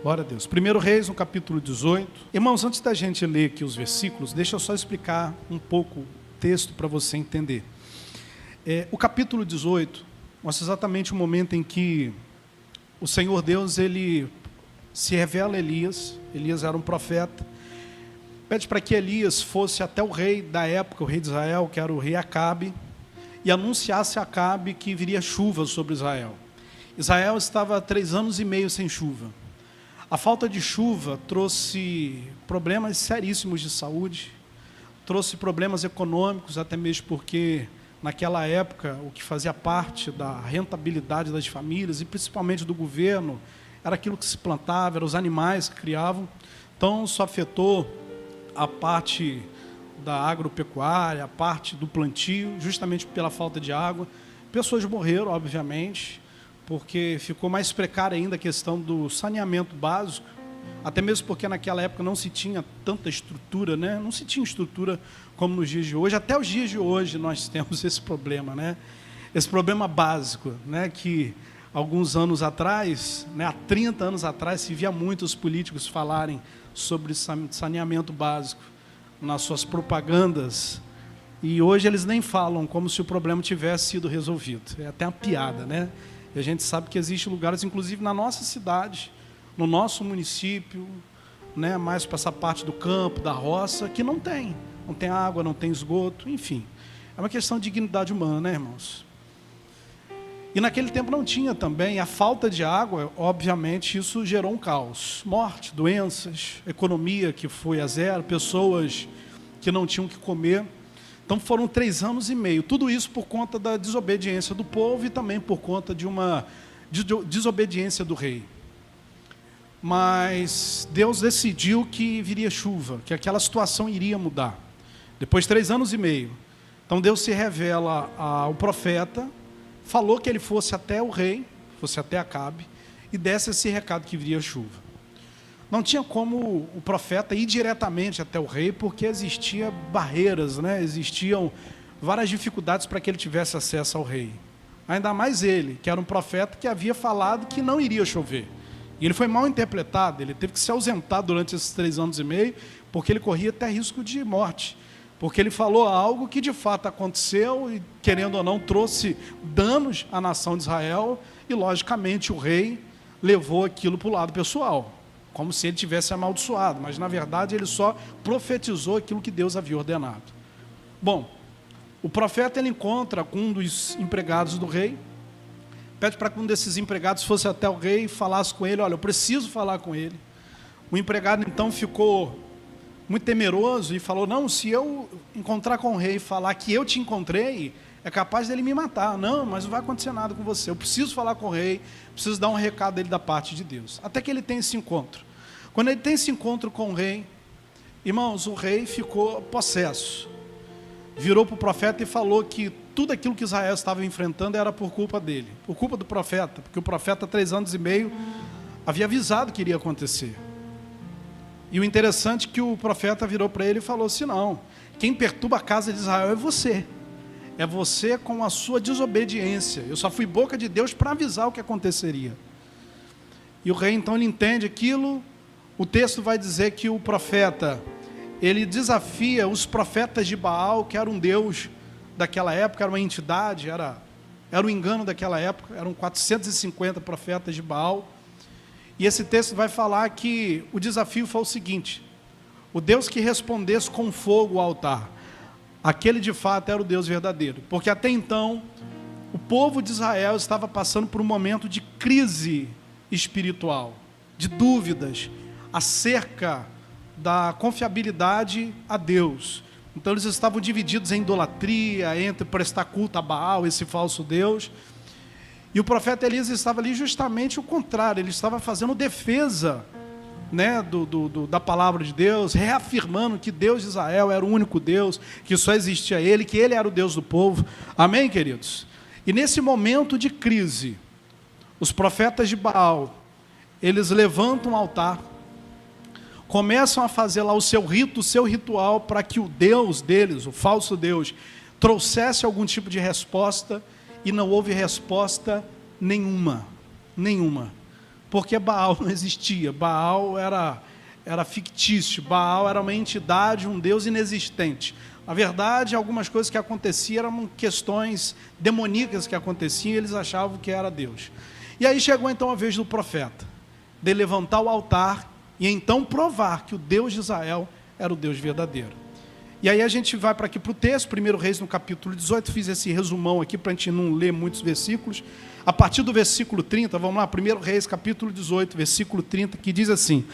Glória a Deus. 1 Reis, no capítulo 18. Irmãos, antes da gente ler aqui os versículos, deixa eu só explicar um pouco o texto para você entender. O capítulo 18 mostra exatamente o momento em que o Senhor Deus, ele se revela a Elias. Elias era um profeta. Pede para que Elias fosse até o rei da época, o rei de Israel, que era o rei Acabe, e anunciasse a Acabe que viria chuva sobre Israel. Israel estava há 3 anos e meio sem chuva. A falta de chuva trouxe problemas seríssimos de saúde, trouxe problemas econômicos, até mesmo porque, naquela época, o que fazia parte da rentabilidade das famílias, e principalmente do governo, era aquilo que se plantava, eram os animais que criavam. Então, isso afetou a parte da agropecuária, a parte do plantio, justamente pela falta de água. Pessoas morreram, obviamente, porque ficou mais precária ainda a questão do saneamento básico, até mesmo porque naquela época não se tinha tanta estrutura, né? Não se tinha estrutura como nos dias de hoje. Até os dias de hoje nós temos esse problema, né? Esse problema básico, né? Que alguns anos atrás, né? Há 30 anos atrás, se via muitos políticos falarem sobre saneamento básico nas suas propagandas, e hoje eles nem falam como se o problema tivesse sido resolvido. É até uma piada, né? E a gente sabe que existem lugares, inclusive na nossa cidade, no nosso município, né, mais para essa parte do campo, da roça, que não tem água, não tem esgoto, enfim. É uma questão de dignidade humana, né, irmãos? E naquele tempo não tinha também, a falta de água, obviamente, isso gerou um caos. Morte, doenças, economia que foi a zero, pessoas que não tinham o que comer. Então foram 3 anos e meio, tudo isso por conta da desobediência do povo e também por conta de uma desobediência do rei. Mas Deus decidiu que viria chuva, que aquela situação iria mudar. Depois de 3 anos e meio, então Deus se revela ao profeta, falou que ele fosse até o rei, fosse até Acabe, e desse esse recado que viria chuva. Não tinha como o profeta ir diretamente até o rei, porque existiam barreiras, né? Existiam várias dificuldades para que ele tivesse acesso ao rei. Ainda mais ele, que era um profeta que havia falado que não iria chover. E ele foi mal interpretado, ele teve que se ausentar durante esses 3 anos e meio, porque ele corria até risco de morte. Porque ele falou algo que de fato aconteceu e, querendo ou não, trouxe danos à nação de Israel, e logicamente o rei levou aquilo para o lado pessoal, como se ele tivesse amaldiçoado, mas na verdade ele só profetizou aquilo que Deus havia ordenado. Bom, o profeta ele encontra com um dos empregados do rei, pede para que um desses empregados fosse até o rei e falasse com ele. Olha, eu preciso falar com ele. O empregado então ficou muito temeroso e falou: não, se eu encontrar com o rei e falar que eu te encontrei, é capaz dele me matar. Não, mas não vai acontecer nada com você, eu preciso falar com o rei, preciso dar um recado dele da parte de Deus. Até que ele tem esse encontro. Quando ele tem esse encontro com o rei, irmãos, o rei ficou possesso. Virou para o profeta e falou que tudo aquilo que Israel estava enfrentando era por culpa dele, por culpa do profeta, porque o profeta, há 3 anos e meio, havia avisado que iria acontecer. E o interessante é que o profeta virou para ele e falou assim: não, quem perturba a casa de Israel é você. É você com a sua desobediência. Eu só fui boca de Deus para avisar o que aconteceria. E o rei então ele entende aquilo. O texto vai dizer que o profeta, ele desafia os profetas de Baal, que era um deus daquela época, era uma entidade, era um engano daquela época, eram 450 profetas de Baal. E esse texto vai falar que o desafio foi o seguinte: o Deus que respondesse com fogo ao altar, aquele de fato era o Deus verdadeiro, porque até então o povo de Israel estava passando por um momento de crise espiritual, de dúvidas acerca da confiabilidade a Deus. Então eles estavam divididos em idolatria, entre prestar culto a Baal, esse falso Deus. E o profeta Elias estava ali justamente o contrário, ele estava fazendo defesa, né, da palavra de Deus, reafirmando que Deus de Israel era o único Deus, que só existia ele, que ele era o Deus do povo. Amém, queridos? E nesse momento de crise, os profetas de Baal, eles levantam um altar, começam a fazer lá o seu rito, o seu ritual, para que o Deus deles, o falso Deus, trouxesse algum tipo de resposta, e não houve resposta nenhuma. porque Baal não existia. Baal era fictício, Baal era uma entidade, um Deus inexistente. Na verdade, algumas coisas que aconteciam eram questões demoníacas que aconteciam, e eles achavam que era Deus. E aí chegou então a vez do profeta, de levantar o altar e então provar que o Deus de Israel era o Deus verdadeiro. E aí a gente vai para aqui para o texto, 1 Reis no capítulo 18, fiz esse resumão aqui para a gente não ler muitos versículos. A partir do versículo 30, vamos lá, 1 Reis capítulo 18, versículo 30, que diz assim: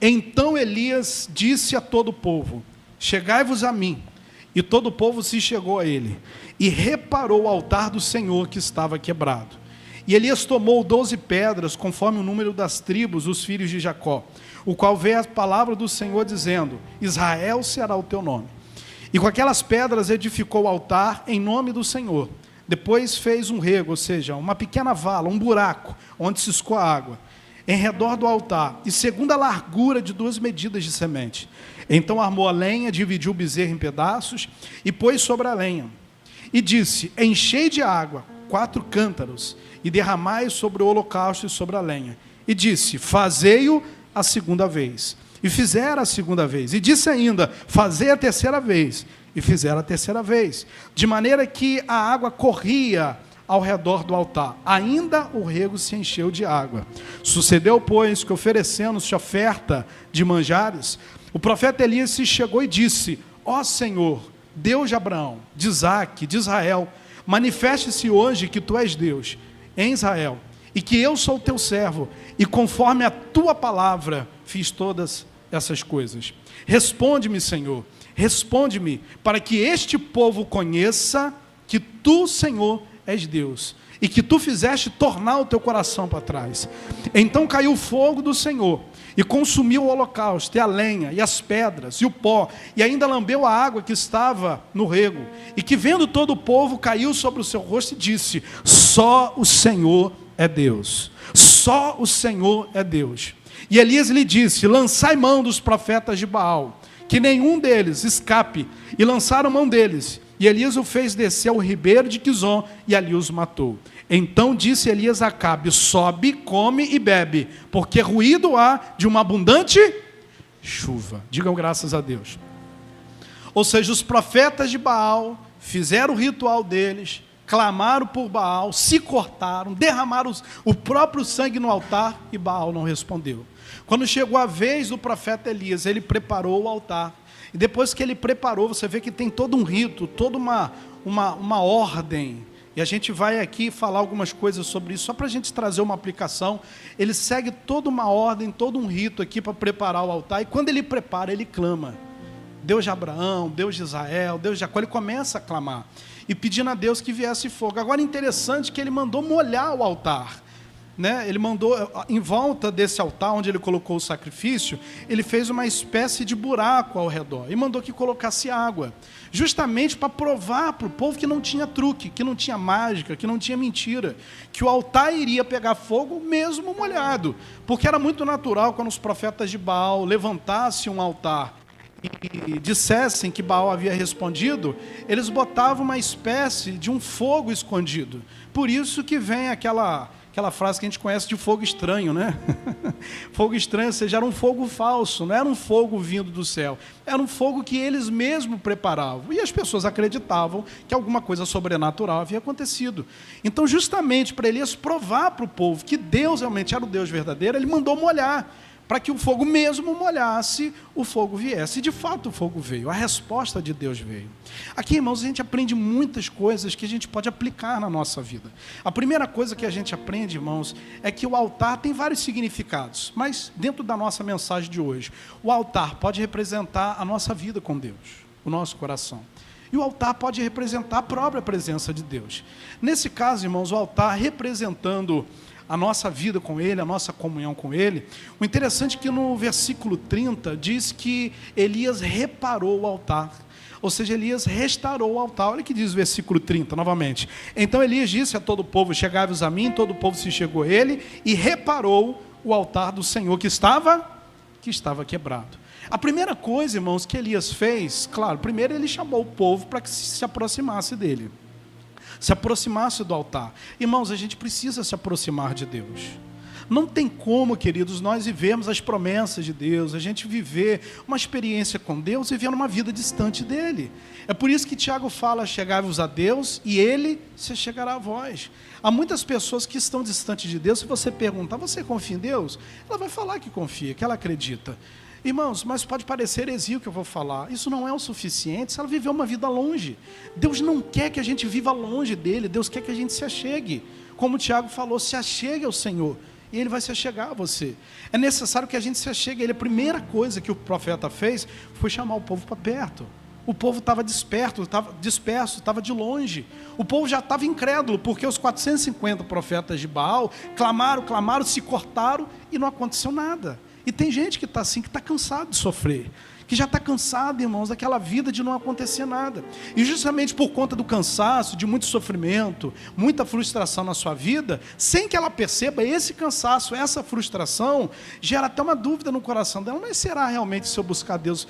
Então Elias disse a todo o povo, chegai-vos a mim. E todo o povo se chegou a ele, e reparou o altar do Senhor que estava quebrado. E Elias tomou 12 pedras, conforme o número das tribos, os filhos de Jacó, o qual veio a palavra do Senhor dizendo, Israel será o teu nome. E com aquelas pedras edificou o altar em nome do Senhor. Depois fez um rego, ou seja, uma pequena vala, um buraco, onde se escoa a água, em redor do altar, e segundo a largura de 2 medidas de semente. Então armou a lenha, dividiu o bezerro em pedaços, e pôs sobre a lenha. E disse, enchei de água 4 cântaros, e derramai sobre o holocausto e sobre a lenha. E disse, fazei-o a segunda vez. E fizeram a segunda vez. E disse ainda, fazei a terceira vez. E fizeram a terceira vez. De maneira que a água corria ao redor do altar. Ainda o rego se encheu de água. Sucedeu, pois, que oferecendo-se oferta de manjares, o profeta Elias se chegou e disse, ó Senhor, Deus de Abraão, de Isaque, de Israel, manifeste-se hoje que tu és Deus em Israel, e que eu sou teu servo, e conforme a tua palavra fiz todas essas coisas. Responde-me, Senhor, responde-me, para que este povo conheça que tu, Senhor, és Deus, e que tu fizeste tornar o teu coração para trás. Então caiu o fogo do Senhor, e consumiu o holocausto, e a lenha, e as pedras, e o pó, e ainda lambeu a água que estava no rego, e que vendo todo o povo, caiu sobre o seu rosto e disse, só o Senhor é Deus, só o Senhor é Deus. E Elias lhe disse, lançai mão dos profetas de Baal, que nenhum deles escape, e lançaram mão deles, e Elias o fez descer ao ribeiro de Quizon, e ali os matou. Então disse Elias a Acabe, sobe, come e bebe, porque ruído há de uma abundante chuva. Digam graças a Deus. Ou seja, os profetas de Baal fizeram o ritual deles, clamaram por Baal, se cortaram, derramaram o próprio sangue no altar e Baal não respondeu. Quando chegou a vez do profeta Elias, ele preparou o altar. E depois que ele preparou, você vê que tem todo um rito, toda uma ordem. E a gente vai aqui falar algumas coisas sobre isso, só para a gente trazer uma aplicação. Ele segue toda uma ordem, todo um rito aqui para preparar o altar. E quando ele prepara, ele clama. Deus de Abraão, Deus de Israel, Deus de Jacó, ele começa a clamar. E pedindo a Deus que viesse fogo. Agora, interessante que ele mandou molhar o altar. Né? Ele mandou, em volta desse altar onde ele colocou o sacrifício, ele fez uma espécie de buraco ao redor e mandou que colocasse água, justamente para provar para o povo que não tinha truque, que não tinha mágica, que não tinha mentira, que o altar iria pegar fogo mesmo molhado, porque era muito natural quando os profetas de Baal levantassem um altar e dissessem que Baal havia respondido, eles botavam uma espécie de um fogo escondido. Por isso que vem aquela frase que a gente conhece de fogo estranho, né? Fogo estranho, ou seja, era um fogo falso, não era um fogo vindo do céu, era um fogo que eles mesmos preparavam, e as pessoas acreditavam que alguma coisa sobrenatural havia acontecido. Então, justamente para Elias provar para o povo que Deus realmente era o Deus verdadeiro, ele mandou molhar, para que o fogo mesmo molhasse, o fogo viesse. E de fato o fogo veio, a resposta de Deus veio. Aqui, irmãos, a gente aprende muitas coisas que a gente pode aplicar na nossa vida. A primeira coisa que a gente aprende, irmãos, é que o altar tem vários significados, mas dentro da nossa mensagem de hoje, o altar pode representar a nossa vida com Deus, o nosso coração. E o altar pode representar a própria presença de Deus. Nesse caso, irmãos, o altar representando a nossa vida com Ele, a nossa comunhão com Ele. O interessante é que no versículo 30 diz que Elias reparou o altar, ou seja, Elias restaurou o altar. Olha o que diz o versículo 30, novamente. Então Elias disse a todo o povo, chegai-vos a mim, todo o povo se chegou a ele, e reparou o altar do Senhor que estava quebrado. A primeira coisa, irmãos, que Elias fez, claro, primeiro ele chamou o povo para que se aproximasse dele, se aproximasse do altar. Irmãos, a gente precisa se aproximar de Deus. Não tem como, queridos, nós vivermos as promessas de Deus, a gente viver uma experiência com Deus, vivendo uma vida distante dele. É por isso que Tiago fala, chegai-vos a Deus e ele se chegará a vós. Há muitas pessoas que estão distantes de Deus. Se você perguntar, você confia em Deus? Ela vai falar que confia, que ela acredita. Irmãos, mas pode parecer heresia o que eu vou falar. Isso não é o suficiente se ela viveu uma vida longe. Deus não quer que a gente viva longe dele. Deus quer que a gente se achegue. Como o Tiago falou, se achegue ao Senhor e ele vai se achegar a você. É necessário que a gente se achegue a ele. A primeira coisa que o profeta fez foi chamar o povo para perto. O povo estava disperso, estava de longe. O povo já estava incrédulo, porque os 450 profetas de Baal clamaram, se cortaram e não aconteceu nada. E tem gente que está assim, que está cansado de sofrer, que já está cansado, irmãos, daquela vida de não acontecer nada. E justamente por conta do cansaço, de muito sofrimento, muita frustração na sua vida, sem que ela perceba, esse cansaço, essa frustração, gera até uma dúvida no coração dela. Mas será realmente, se eu buscar Deus,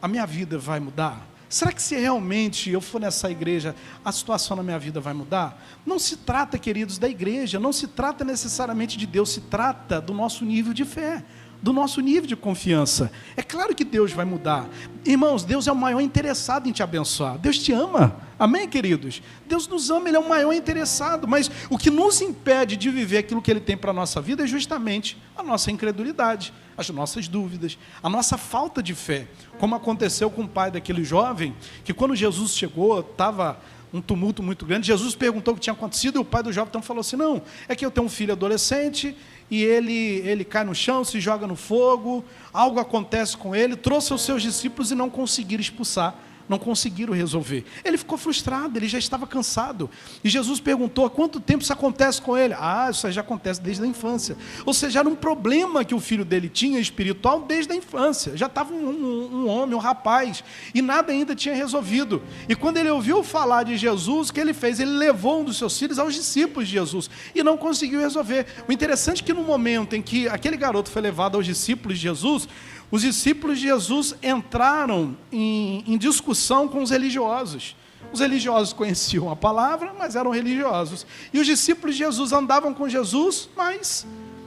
a minha vida vai mudar? Será que se realmente eu for nessa igreja, a situação na minha vida vai mudar? Não se trata, queridos, da igreja, não se trata necessariamente de Deus, se trata do nosso nível de fé, do nosso nível de confiança. É claro que Deus vai mudar. Irmãos, Deus é o maior interessado em te abençoar. Deus te ama. Amém, queridos? Deus nos ama, Ele é o maior interessado. Mas o que nos impede de viver aquilo que Ele tem para a nossa vida é justamente a nossa incredulidade, as nossas dúvidas, a nossa falta de fé. Como aconteceu com o pai daquele jovem, que quando Jesus chegou, estava um tumulto muito grande. Jesus perguntou o que tinha acontecido e o pai do jovem então falou assim, não, é que eu tenho um filho adolescente e ele cai no chão, se joga no fogo, algo acontece com ele, trouxe os seus discípulos e não conseguiram expulsar, não conseguiram resolver. Ele ficou frustrado, ele já estava cansado. E Jesus perguntou, há quanto tempo isso acontece com ele? Ah, isso já acontece desde a infância. Ou seja, era um problema que o filho dele tinha espiritual desde a infância. Já estava um homem, um rapaz, e nada ainda tinha resolvido. E quando ele ouviu falar de Jesus, o que ele fez? Ele levou um dos seus filhos aos discípulos de Jesus e não conseguiu resolver. O interessante é que no momento em que aquele garoto foi levado aos discípulos de Jesus, os discípulos de Jesus entraram em discussão com os religiosos. Os religiosos conheciam a palavra, mas eram religiosos. E os discípulos de Jesus andavam com Jesus, mas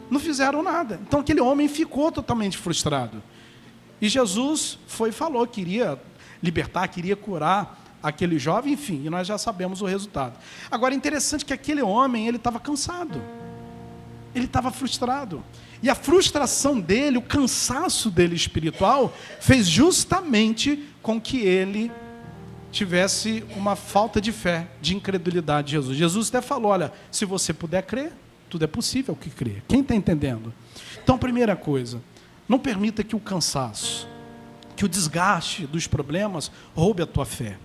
não fizeram nada. Então aquele homem ficou totalmente frustrado. E Jesus foi e falou, queria libertar, queria curar aquele jovem, enfim, e nós já sabemos o resultado. Agora, interessante que aquele homem, ele estava cansado. Ele estava frustrado. E a frustração dele, o cansaço dele espiritual, fez justamente com que ele tivesse uma falta de fé, de incredulidade de Jesus. Jesus até falou, olha, se você puder crer, tudo é possível que crer. Quem está entendendo? Então, primeira coisa, não permita que o cansaço, que o desgaste dos problemas roube a tua fé.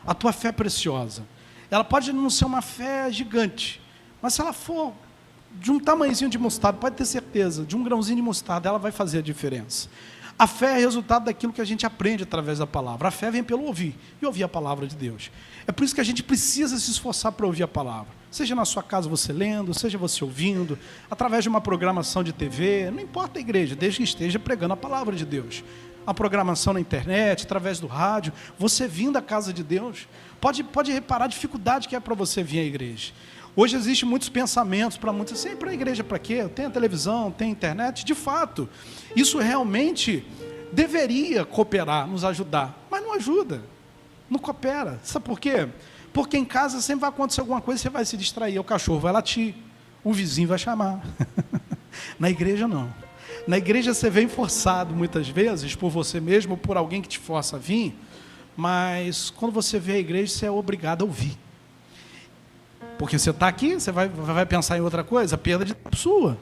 A tua fé é preciosa. Ela pode não ser uma fé gigante, mas se ela for de um tamanhozinho de mostarda, pode ter certeza, de um grãozinho de mostarda, ela vai fazer a diferença. A fé é resultado daquilo que a gente aprende através da palavra. A fé vem pelo ouvir, e ouvir a palavra de Deus. É por isso que a gente precisa se esforçar para ouvir a palavra. Seja na sua casa você lendo, seja você ouvindo, através de uma programação de TV, não importa a igreja, desde que esteja pregando a palavra de Deus. A programação na internet, através do rádio, você vindo à casa de Deus, pode reparar a dificuldade que é para você vir à igreja. Hoje existem muitos pensamentos para muitos, assim, para a igreja para quê? Tem a televisão, tem a internet, de fato, isso realmente deveria cooperar, nos ajudar, mas não ajuda, não coopera. Sabe por quê? Porque em casa sempre vai acontecer alguma coisa, você vai se distrair, o cachorro vai latir, o vizinho vai chamar. Na igreja não. Na igreja você vem forçado muitas vezes, por você mesmo, ou por alguém que te força a vir, mas quando você vê a igreja, você é obrigado a ouvir. Porque você está aqui, você vai pensar em outra coisa, a perda de tempo sua.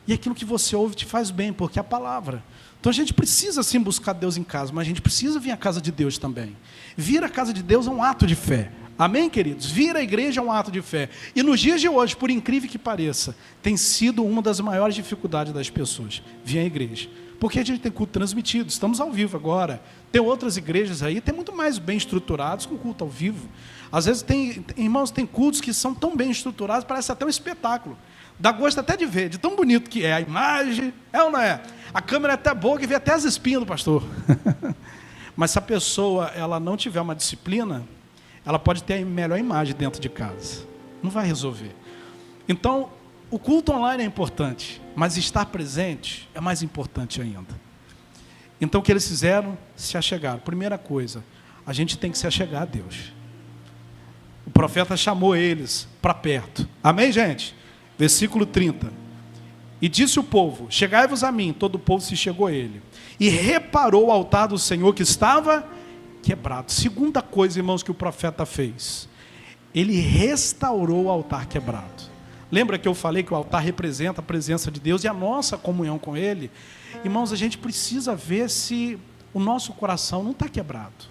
E aquilo que você ouve te faz bem, porque é a palavra. Então a gente precisa sim buscar Deus em casa, mas a gente precisa vir à casa de Deus também. Vir à casa de Deus é um ato de fé. Amém, queridos? Vir à igreja é um ato de fé. E nos dias de hoje, por incrível que pareça, tem sido uma das maiores dificuldades das pessoas, vir à igreja. Porque a gente tem culto transmitido, estamos ao vivo agora. Tem outras igrejas aí, tem muito mais bem estruturados com culto ao vivo. Às vezes irmãos, tem cultos que são tão bem estruturados, parece até um espetáculo. Dá gosto até de ver, de tão bonito que é a imagem, é ou não é? A câmera é até boa, que vê até as espinhas do pastor. Mas se a pessoa ela não tiver uma disciplina, ela pode ter a melhor imagem dentro de casa. Não vai resolver. Então, o culto online é importante, mas estar presente é mais importante ainda. Então o que eles fizeram? Se achegaram. Primeira coisa, a gente tem que se achegar a Deus. O profeta chamou eles para perto. Amém, gente? Versículo 30. E disse o povo: chegai-vos a mim. Todo o povo se chegou a ele. E reparou o altar do Senhor que estava quebrado. Segunda coisa, irmãos, que o profeta fez. Ele restaurou o altar quebrado. Lembra que eu falei que o altar representa a presença de Deus e a nossa comunhão com Ele? Irmãos, a gente precisa ver se o nosso coração não está quebrado.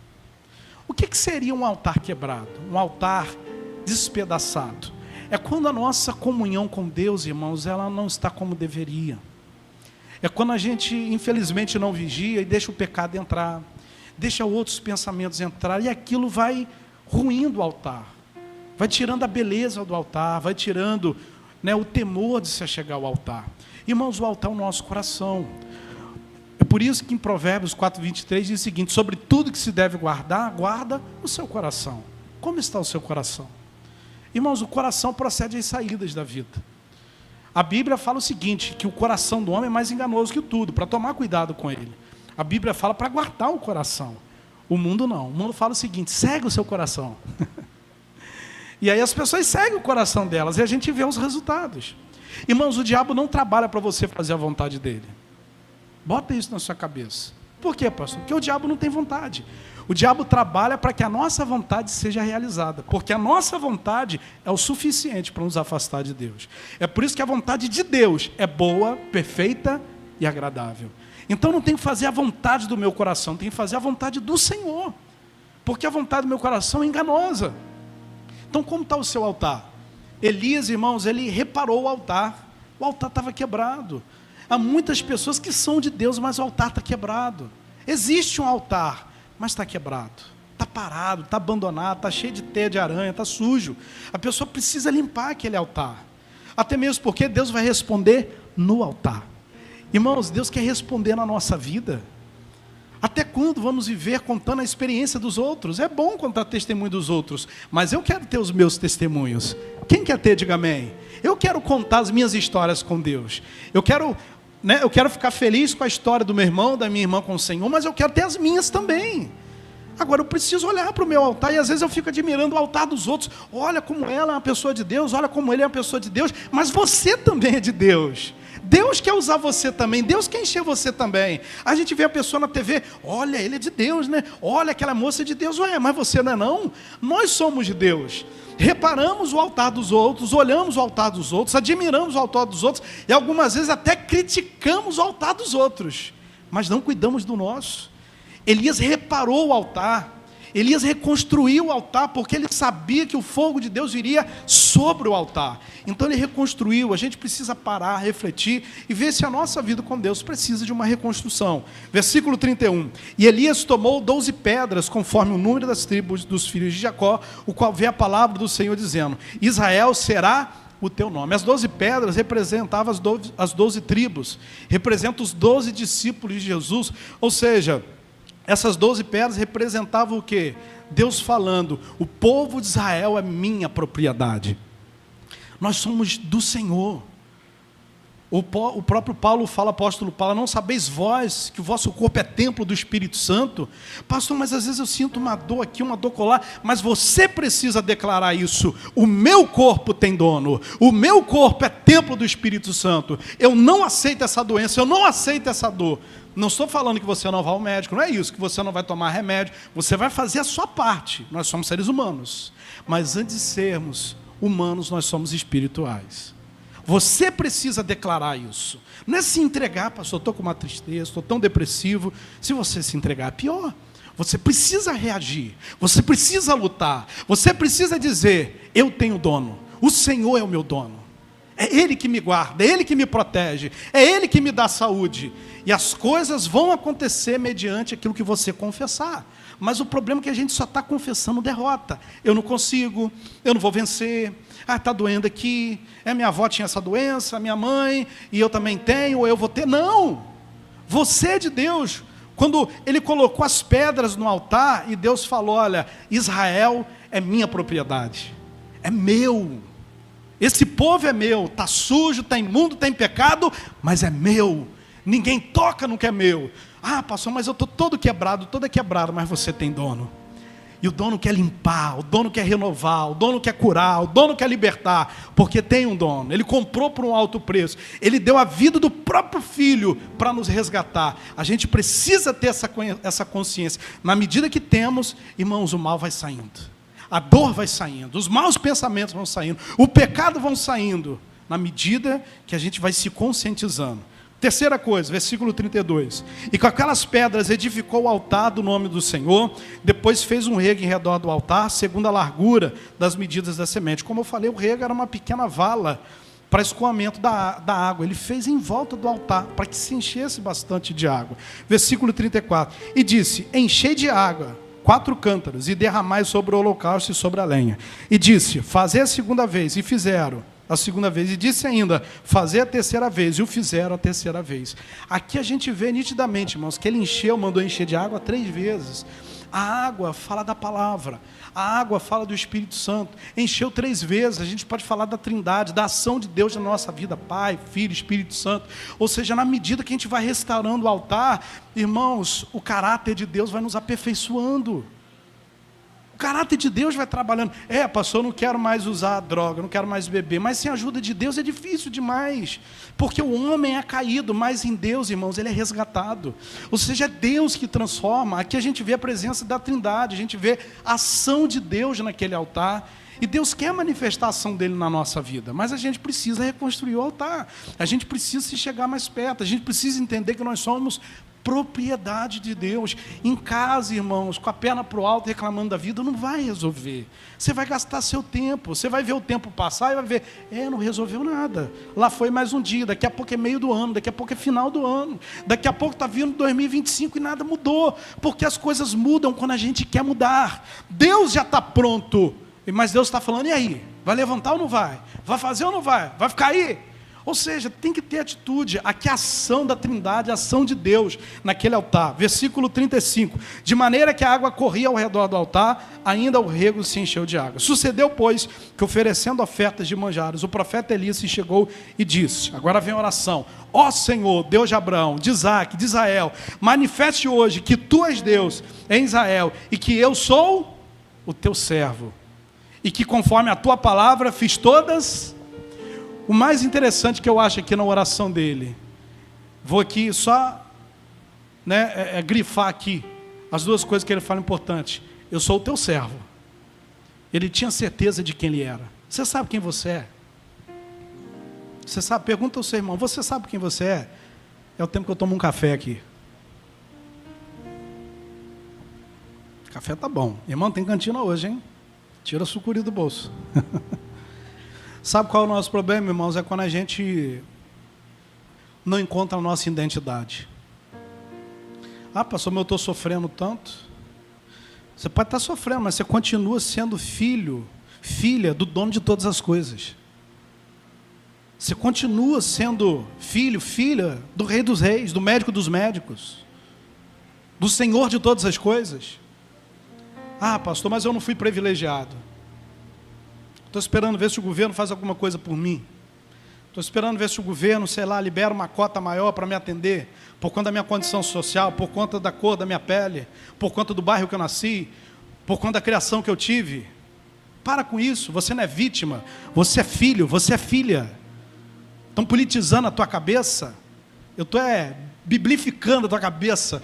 O que seria um altar quebrado? Um altar despedaçado? É quando a nossa comunhão com Deus, irmãos, ela não está como deveria. É quando a gente, infelizmente, não vigia e deixa o pecado entrar, deixa outros pensamentos entrar, e aquilo vai ruindo o altar, vai tirando a beleza do altar, vai tirando, né, o temor de se achegar ao altar. Irmãos, o altar é o nosso coração. É por isso que em Provérbios 4:23 diz o seguinte: sobre tudo que se deve guardar, guarda o seu coração. Como está o seu coração? Irmãos, o coração procede às saídas da vida. A Bíblia fala o seguinte, que o coração do homem é mais enganoso que tudo, para tomar cuidado com ele. A Bíblia fala para guardar o coração. O mundo não. O mundo fala o seguinte: segue o seu coração. E aí as pessoas seguem o coração delas e a gente vê os resultados. Irmãos, o diabo não trabalha para você fazer a vontade dele. Bota isso na sua cabeça. Por quê, pastor? Porque o diabo não tem vontade. O diabo trabalha para que a nossa vontade seja realizada, porque a nossa vontade é o suficiente para nos afastar de Deus. É por isso que a vontade de Deus é boa, perfeita e agradável. Então não tem que fazer a vontade do meu coração, tem que fazer a vontade do Senhor, porque a vontade do meu coração é enganosa. Então como está o seu altar? Elias, irmãos, ele reparou o altar estava quebrado. Há muitas pessoas que são de Deus, mas o altar está quebrado. Existe um altar, mas está quebrado, está parado, está abandonado, está cheio de teia de aranha, está sujo. A pessoa precisa limpar aquele altar, até mesmo porque Deus vai responder no altar. Irmãos, Deus quer responder na nossa vida. Até quando vamos viver contando a experiência dos outros? É bom contar testemunho dos outros, mas eu quero ter os meus testemunhos. Quem quer ter, diga amém. Eu quero contar as minhas histórias com Deus. Eu quero ficar feliz com a história do meu irmão, da minha irmã com o Senhor, mas eu quero ter as minhas também. Agora eu preciso olhar para o meu altar, e às vezes eu fico admirando o altar dos outros. Olha como ela é uma pessoa de Deus, olha como ele é uma pessoa de Deus, mas você também é de Deus. Deus quer usar você também, Deus quer encher você também. A gente vê a pessoa na TV, olha, ele é de Deus, né? Olha, aquela moça é de Deus. Ué, mas você não é não? Nós somos de Deus. Reparamos o altar dos outros, olhamos o altar dos outros, admiramos o altar dos outros, e algumas vezes até criticamos o altar dos outros, mas não cuidamos do nosso. Elias reparou o altar, Elias reconstruiu o altar, porque ele sabia que o fogo de Deus viria sobre o altar. Então ele reconstruiu. A gente precisa parar, refletir e ver se a nossa vida com Deus precisa de uma reconstrução. Versículo 31. E Elias tomou 12 pedras, conforme o número das tribos dos filhos de Jacó, o qual vê a palavra do Senhor dizendo: Israel será o teu nome. As 12 pedras representavam as 12 tribos, representam os 12 discípulos de Jesus, ou seja, essas 12 pedras representavam o quê? Deus falando: o povo de Israel é minha propriedade. Nós somos do Senhor. O próprio Paulo fala, apóstolo Paulo: não sabeis vós que o vosso corpo é templo do Espírito Santo? Pastor, mas às vezes eu sinto uma dor aqui, uma dor colar. Mas você precisa declarar isso: o meu corpo tem dono, o meu corpo é templo do Espírito Santo. Eu não aceito essa doença, eu não aceito essa dor. Não estou falando que você não vai ao médico, não é isso, que você não vai tomar remédio, você vai fazer a sua parte. Nós somos seres humanos, mas antes de sermos humanos, nós somos espirituais. Você precisa declarar isso. Não é se entregar: pastor, estou com uma tristeza, estou tão depressivo. Se você se entregar, é pior. Você precisa reagir, você precisa lutar, você precisa dizer: eu tenho dono, o Senhor é o meu dono. É Ele que me guarda, é Ele que me protege, é Ele que me dá saúde. E as coisas vão acontecer mediante aquilo que você confessar. Mas o problema é que a gente só está confessando derrota. Eu não consigo, eu não vou vencer. Ah, está doendo aqui. Minha avó tinha essa doença, minha mãe, e eu também tenho, ou eu vou ter. Não! Você é de Deus. Quando Ele colocou as pedras no altar, e Deus falou: olha, Israel é minha propriedade. É meu. Esse povo é meu, está sujo, está imundo, está em pecado, mas é meu. Ninguém toca no que é meu. Ah, pastor, mas eu estou todo quebrado, toda quebrado, mas você tem dono. E o dono quer limpar, o dono quer renovar, o dono quer curar, o dono quer libertar, porque tem um dono. Ele comprou por um alto preço. Ele deu a vida do próprio filho para nos resgatar. A gente precisa ter essa consciência. Na medida que temos, irmãos, o mal vai saindo. A dor vai saindo, os maus pensamentos vão saindo, o pecado vão saindo, na medida que a gente vai se conscientizando. Terceira coisa, versículo 32. E com aquelas pedras edificou o altar do nome do Senhor, depois fez um rego em redor do altar, segundo a largura das medidas da semente. Como eu falei, o rego era uma pequena vala para escoamento da água. Ele fez em volta do altar, para que se enchesse bastante de água. Versículo 34. E disse, enchei de água 4 cântaros, e derramai sobre o holocausto e sobre a lenha. E disse, fazei a segunda vez, e fizeram a segunda vez, e disse ainda, fazer a terceira vez, e o fizeram a terceira vez. Aqui a gente vê nitidamente, irmãos, que ele mandou encher de água 3 vezes. A água fala da palavra, a água fala do Espírito Santo. Encheu 3 vezes, a gente pode falar da trindade, da ação de Deus na nossa vida, Pai, Filho, Espírito Santo. Ou seja, na medida que a gente vai restaurando o altar, irmãos, o caráter de Deus vai nos aperfeiçoando. O caráter de Deus vai trabalhando. Pastor, eu não quero mais usar droga, não quero mais beber. Mas sem a ajuda de Deus é difícil demais. Porque o homem é caído, mas em Deus, irmãos, ele é resgatado. Ou seja, é Deus que transforma. Aqui a gente vê a presença da Trindade, a gente vê a ação de Deus naquele altar. E Deus quer manifestar a ação dele na nossa vida, mas a gente precisa reconstruir o altar. A gente precisa se chegar mais perto. A gente precisa entender que nós somos propriedade de Deus. Em casa, irmãos, com a perna para o alto reclamando da vida, não vai resolver. Você vai gastar seu tempo, você vai ver o tempo passar e vai ver, não resolveu nada. Lá foi mais um dia, daqui a pouco é meio do ano, daqui a pouco é final do ano, daqui a pouco está vindo 2025 e nada mudou, porque as coisas mudam quando a gente quer mudar. Deus já está pronto, mas Deus está falando, e aí? Vai levantar ou não vai? Vai fazer ou não vai? Vai ficar aí? Ou seja, tem que ter atitude. Aqui a ação da Trindade, a ação de Deus naquele altar. Versículo 35. De maneira que a água corria ao redor do altar, ainda o rego se encheu de água. Sucedeu, pois, que oferecendo ofertas de manjares, o profeta Elias se chegou e disse, agora vem a oração, ó Senhor, Deus de Abraão, de Isaac, de Israel, manifeste hoje que tu és Deus em Israel e que eu sou o teu servo. E que conforme a tua palavra fiz todas. O mais interessante que eu acho aqui na oração dele, vou aqui só grifar aqui as 2 coisas que ele fala importantes. Eu sou o teu servo. Ele tinha certeza de quem ele era. Você sabe quem você é? Você sabe? Pergunta ao seu irmão, você sabe quem você é? É o tempo que eu tomo um café aqui. Café tá bom. Irmão, tem cantina hoje, hein? Tira a sucuri do bolso. Sabe qual é o nosso problema, irmãos? É quando a gente não encontra a nossa identidade. Ah, pastor, mas eu estou sofrendo tanto. Você pode estar sofrendo, mas você continua sendo filho, filha do dono de todas as coisas. Você continua sendo filho, filha do Rei dos Reis, do Médico dos Médicos, do Senhor de todas as coisas. Ah, pastor, mas eu não fui privilegiado. Estou esperando ver se o governo faz alguma coisa por mim. Estou esperando ver se o governo, libera uma cota maior para me atender, por conta da minha condição social, por conta da cor da minha pele, por conta do bairro que eu nasci, por conta da criação que eu tive. Para com isso, você não é vítima, você é filho, você é filha. Estão politizando a tua cabeça, eu estou biblificando a tua cabeça.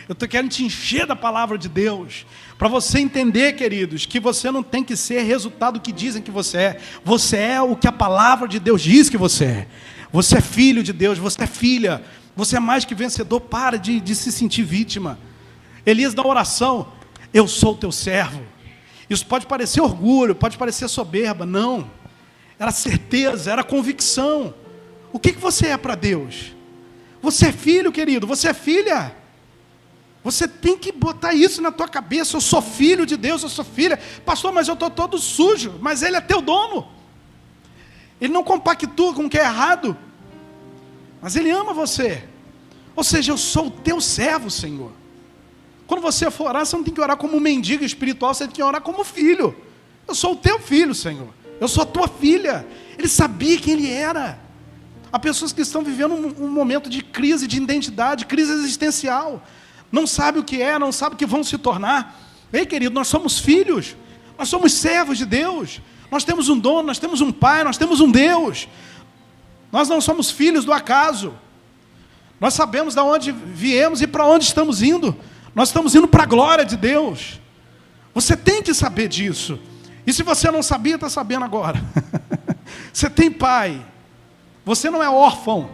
Eu estou querendo te encher da palavra de Deus, para você entender, queridos, que você não tem que ser resultado do que dizem que você é. Você é o que a palavra de Deus diz que você é. Você é filho de Deus, você é filha, você é mais que vencedor. Para de se sentir vítima. Elias, na oração, eu sou o teu servo. Isso pode parecer orgulho, pode parecer soberba, não. Era certeza, era convicção. O que você é para Deus? Você é filho, querido, você é filha. Você tem que botar isso na tua cabeça. Eu sou filho de Deus, eu sou filha. Pastor, mas eu estou todo sujo. Mas Ele é teu dono. Ele não compactua com o que é errado. Mas Ele ama você. Ou seja, eu sou o teu servo, Senhor. Quando você for orar, você não tem que orar como um mendigo espiritual, você tem que orar como filho. Eu sou o teu filho, Senhor. Eu sou a tua filha. Ele sabia quem ele era. Há pessoas que estão vivendo um momento de crise de identidade, crise existencial. Não sabe o que é, não sabe o que vão se tornar. Ei, querido, nós somos filhos. Nós somos servos de Deus. Nós temos um dono, nós temos um pai, nós temos um Deus. Nós não somos filhos do acaso. Nós sabemos de onde viemos e para onde estamos indo. Nós estamos indo para a glória de Deus. Você tem que saber disso. E se você não sabia, está sabendo agora. Você tem pai. Você não é órfão.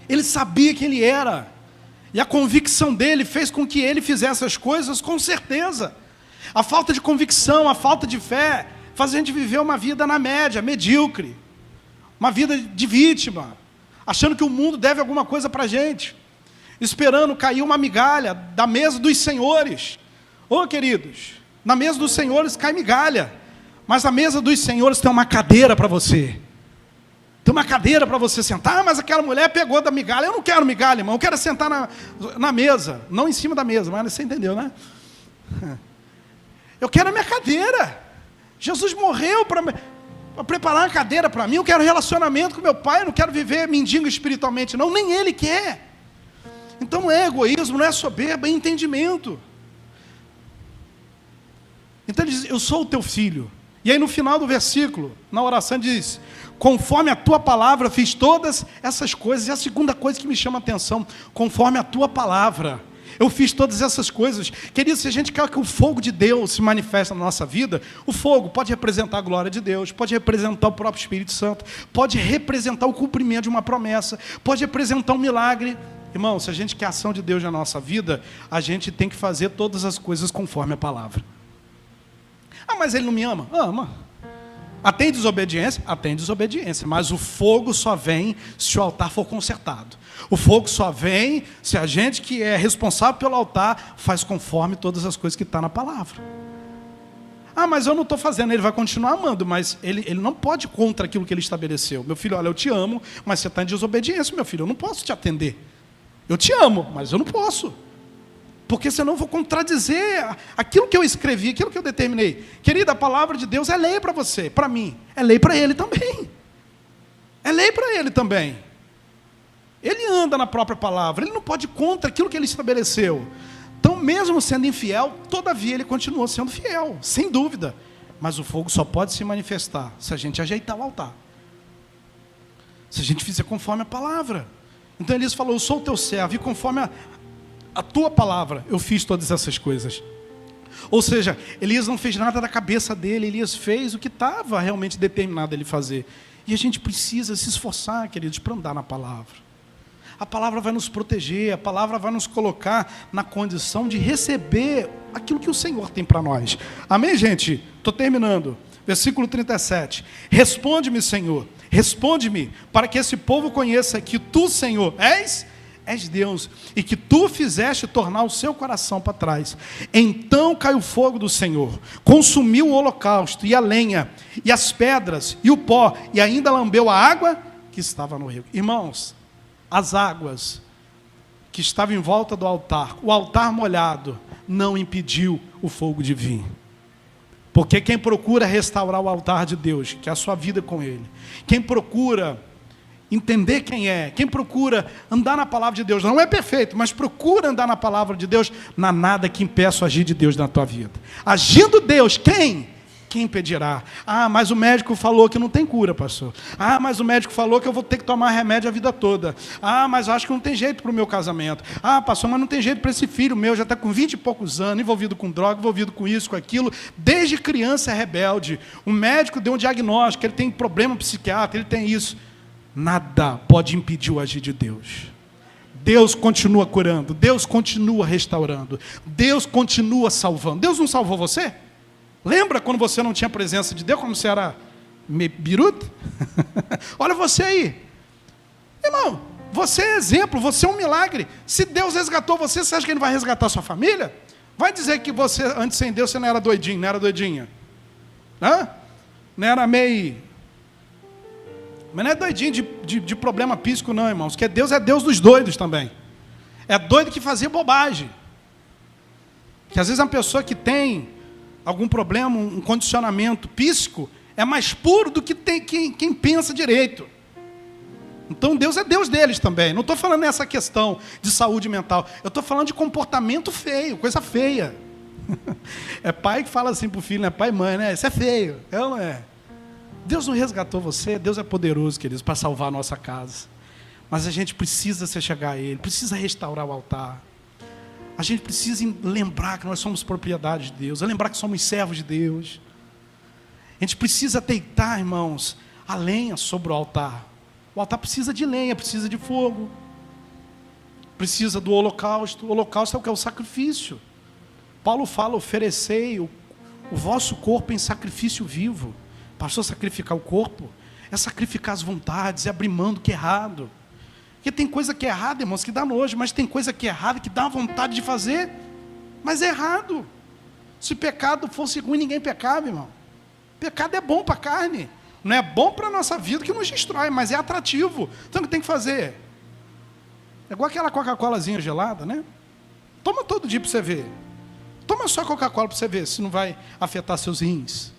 Ele sabia quem ele era. E a convicção dele fez com que ele fizesse as coisas com certeza. A falta de convicção, a falta de fé, faz a gente viver uma vida na média, medíocre. Uma vida de vítima. Achando que o mundo deve alguma coisa para a gente. Esperando cair uma migalha da mesa dos senhores. Ô, queridos, na mesa dos senhores cai migalha. Mas na mesa dos senhores tem uma cadeira para você. Tem uma cadeira para você sentar. Ah, mas aquela mulher pegou da migalha. Eu não quero migalha, irmão. Eu quero sentar na mesa. Não em cima da mesa, mas você entendeu, né? Eu quero a minha cadeira. Jesus morreu para preparar uma cadeira para mim. Eu quero relacionamento com meu pai. Eu não quero viver mendigo espiritualmente, não. Nem ele quer. Então não é egoísmo, não é soberba, é entendimento. Então ele diz, eu sou o teu filho. E aí no final do versículo, na oração diz, conforme a tua palavra fiz todas essas coisas. E a segunda coisa que me chama a atenção, conforme a tua palavra, eu fiz todas essas coisas. Querido, se a gente quer que o fogo de Deus se manifeste na nossa vida, o fogo pode representar a glória de Deus, pode representar o próprio Espírito Santo, pode representar o cumprimento de uma promessa, pode representar um milagre. Irmão, se a gente quer a ação de Deus na nossa vida, a gente tem que fazer todas as coisas conforme a palavra. Ah, mas ele não me ama? Ama. Ah, tem desobediência? Ah, tem desobediência. Mas o fogo só vem se o altar for consertado. O fogo só vem se a gente que é responsável pelo altar faz conforme todas as coisas que estão na palavra. Ah, mas eu não estou fazendo. Ele vai continuar amando, mas ele não pode ir contra aquilo que ele estabeleceu. Meu filho, olha, eu te amo, mas você está em desobediência, meu filho. Eu não posso te atender. Eu te amo, mas eu não posso. Porque senão eu vou contradizer aquilo que eu escrevi, aquilo que eu determinei. Querida, a palavra de Deus é lei para você, para mim. É lei para ele também. É lei para ele também. Ele anda na própria palavra. Ele não pode ir contra aquilo que ele estabeleceu. Então, mesmo sendo infiel, todavia ele continua sendo fiel, sem dúvida. Mas o fogo só pode se manifestar se a gente ajeitar o altar. Se a gente fizer conforme a palavra. Então Elias falou, eu sou o teu servo, e conforme a tua palavra, eu fiz todas essas coisas. Ou seja, Elias não fez nada da cabeça dele, Elias fez o que estava realmente determinado ele fazer. E a gente precisa se esforçar, queridos, para andar na palavra. A palavra vai nos proteger, a palavra vai nos colocar na condição de receber aquilo que o Senhor tem para nós. Amém, gente? Estou terminando. Versículo 37. Responde-me, Senhor, responde-me, para que esse povo conheça que tu, Senhor, és Deus, e que tu fizeste tornar o seu coração para trás. Então caiu o fogo do Senhor, consumiu o holocausto, e a lenha, e as pedras, e o pó, e ainda lambeu a água que estava no rio. Irmãos, as águas que estavam em volta do altar, o altar molhado, não impediu o fogo de vir. Porque quem procura restaurar o altar de Deus, que é a sua vida com Ele, quem procura entender quem é, quem procura andar na palavra de Deus, não é perfeito, mas procura andar na palavra de Deus, não há nada que impeça o agir de Deus na tua vida. Agindo Deus, quem impedirá? Ah, mas o médico falou que não tem cura, pastor. Ah, mas o médico falou que eu vou ter que tomar remédio a vida toda. Ah, mas eu acho que não tem jeito para o meu casamento. Ah, pastor, mas não tem jeito para esse filho meu, já está com 20 e poucos anos, envolvido com droga, envolvido com isso, com aquilo, desde criança é rebelde. O médico deu um diagnóstico, ele tem problema psiquiátrico, ele tem isso. Nada pode impedir o agir de Deus. Deus continua curando, Deus continua restaurando, Deus continua salvando. Deus não salvou você? Lembra quando você não tinha presença de Deus, quando você era biruta? Olha você aí. Irmão, você é exemplo, você é um milagre. Se Deus resgatou você, você acha que Ele vai resgatar a sua família? Vai dizer que você, antes sem Deus, você não era doidinho, não era doidinha. Hã? Não era meio... Mas não é doidinho de problema psíquico não, irmãos. Porque Deus é Deus dos doidos também. É doido que fazia bobagem. Que às vezes uma pessoa que tem algum problema, um condicionamento psíquico, É mais puro do que quem pensa direito. Então Deus é Deus deles também. Não estou falando nessa questão de saúde mental. Eu estou falando de comportamento feio, coisa feia. É pai que fala assim para o filho, né? Pai e mãe, né? Isso é feio. É ou não é? Deus não resgatou você. Deus é poderoso, queridos, para salvar a nossa casa. Mas a gente precisa se chegar a Ele. Precisa restaurar o altar. A gente precisa lembrar que nós somos propriedade de Deus. Lembrar que somos servos de Deus. A gente precisa deitar, irmãos, a lenha sobre o altar. O altar precisa de lenha, precisa de fogo. Precisa do holocausto. O holocausto é o que? É o sacrifício. Paulo fala, oferecei o vosso corpo em sacrifício vivo. Pastor, sacrificar o corpo é sacrificar as vontades, é abrir mão do que é errado. Porque tem coisa que é errada, irmãos, que dá nojo, mas tem coisa que é errada, que dá vontade de fazer, mas é errado. Se pecado fosse ruim, ninguém pecava, irmão. Pecado é bom para a carne. Não é bom para a nossa vida, que nos destrói, mas é atrativo. Então o que tem que fazer? É igual aquela Coca-Colazinha gelada, né? Toma todo dia para você ver. Toma só Coca-Cola para você ver se não vai afetar seus rins,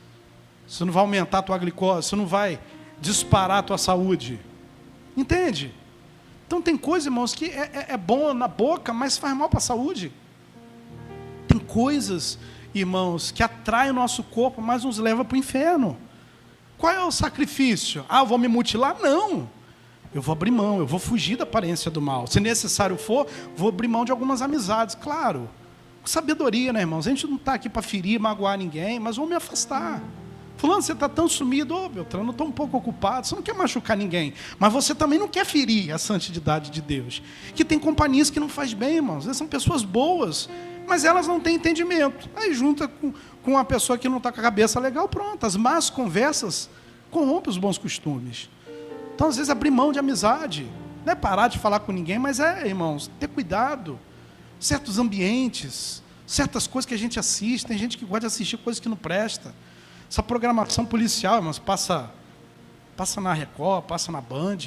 se não vai aumentar a tua glicose, se não vai disparar a tua saúde. Entende? Então tem coisa, irmãos, que é bom na boca, mas faz mal para a saúde. Tem coisas, irmãos, que atraem o nosso corpo, mas nos leva para o inferno. Qual é o sacrifício? Eu vou me mutilar? Não. Eu vou abrir mão, eu vou fugir da aparência do mal. Se necessário for, vou abrir mão de algumas amizades, claro. Com sabedoria, né, irmãos? A gente não está aqui para ferir, magoar ninguém, mas vamos me afastar. Fulano, você está tão sumido. Beltrano, eu estou um pouco ocupado. Você não quer machucar ninguém. Mas você também não quer ferir a santidade de Deus. Que tem companhias que não faz bem, irmãos. Elas são pessoas boas, mas elas não têm entendimento. Aí junta com uma pessoa que não está com a cabeça legal, pronto. As más conversas corrompem os bons costumes. Então, às vezes, abrir mão de amizade. Não é parar de falar com ninguém, mas irmãos, ter cuidado. Certos ambientes, certas coisas que a gente assiste. Tem gente que gosta de assistir coisas que não presta. Essa programação policial, irmãos, passa na Record, passa na Band.